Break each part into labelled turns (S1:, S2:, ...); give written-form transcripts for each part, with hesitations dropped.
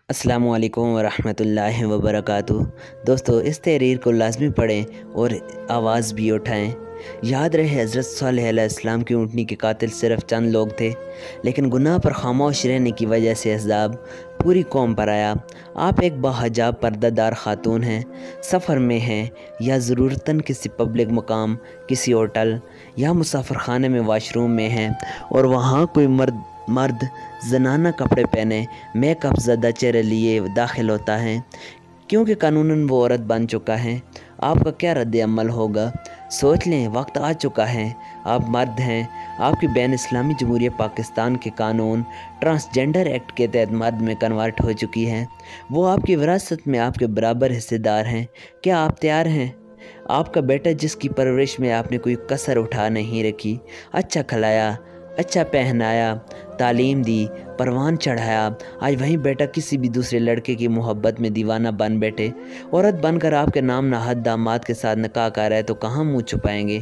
S1: السلام علیکم ورحمۃ اللہ وبرکاتہ۔ دوستو، اس تحریر کو لازمی پڑھیں اور آواز بھی اٹھائیں۔ یاد رہے، حضرت صالح علیہ السلام کی اونٹنی کے قاتل صرف چند لوگ تھے، لیکن گناہ پر خاموش رہنے کی وجہ سے عذاب پوری قوم پر آیا۔ آپ ایک باحجاب پردہ دار خاتون ہیں، سفر میں ہیں یا ضرورتاً کسی پبلک مقام، کسی ہوٹل یا مسافر خانے میں واش روم میں ہیں، اور وہاں کوئی مرد زنانہ کپڑے پہنے، میک اپ زدہ چہرے لیے داخل ہوتا ہے، کیونکہ قانوناً وہ عورت بن چکا ہے۔ آپ کا کیا رد عمل ہوگا؟ سوچ لیں، وقت آ چکا ہے۔ آپ مرد ہیں، آپ کی بین اسلامی جمہوریہ پاکستان کے قانون ٹرانسجنڈر ایکٹ کے تحت مرد میں کنورٹ ہو چکی ہے۔ وہ آپ کی وراثت میں آپ کے برابر حصے دار ہیں۔ کیا آپ تیار ہیں؟ آپ کا بیٹا، جس کی پرورش میں آپ نے کوئی کسر اٹھا نہیں رکھی، اچھا کھلایا، اچھا پہنایا، تعلیم دی، پروان چڑھایا، آج وہیں بیٹا کسی بھی دوسرے لڑکے کی محبت میں دیوانہ بن بیٹھے، عورت بن کر آپ کے نام نہاد داماد کے ساتھ نکاح کر رہے تو کہاں منہ چھپائیں گے؟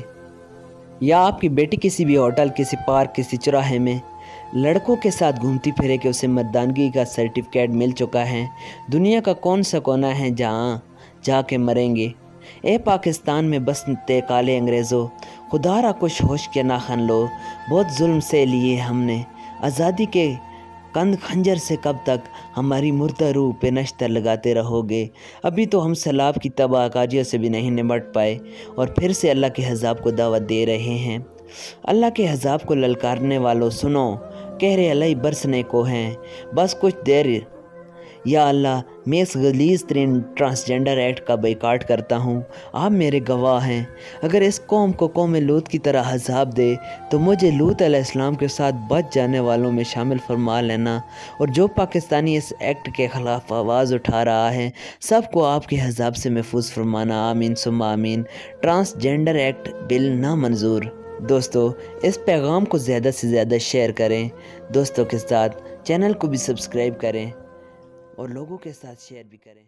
S1: یا آپ کی بیٹی کسی بھی ہوٹل، کسی پارک، کسی چوراہے میں لڑکوں کے ساتھ گھومتی پھرے کہ اسے مردانگی کا سرٹیفکیٹ مل چکا ہے؟ دنیا کا کون سا کونا ہے جہاں جا کے مریں گے؟ اے پاکستان میں بستے کالے انگریزوں، خدا را کچھ ہوش کے ناخن لو، بہت ظلم سے لیے ہم نے آزادی کے کند خنجر سے، کب تک ہماری مردہ روح پہ نشتر لگاتے رہو گے؟ ابھی تو ہم سیلاب کی تباہ کاریوں سے بھی نہیں نمٹ پائے، اور پھر سے اللہ کے عذاب کو دعوت دے رہے ہیں۔ اللہ کے عذاب کو للکارنے والوں سنو، کہہ رہے اللہ برسنے کو ہیں، بس کچھ دیر۔ یا اللہ، میں اس غلیظ ترین ٹرانسجنڈر ایکٹ کا بائیکاٹ کرتا ہوں، آپ میرے گواہ ہیں۔ اگر اس قوم کو قوم لوط کی طرح عذاب دے تو مجھے لوط علیہ السلام کے ساتھ بچ جانے والوں میں شامل فرما لینا، اور جو پاکستانی اس ایکٹ کے خلاف آواز اٹھا رہا ہے، سب کو آپ کے عذاب سے محفوظ فرمانا، آمین ثم آمین۔ ٹرانسجنڈر ایکٹ بل نامنظور۔ دوستو، اس پیغام کو زیادہ سے زیادہ شیئر کریں، دوستوں کے ساتھ چینل کو بھی سبسکرائب کریں اور لوگوں کے ساتھ شیئر بھی کریں۔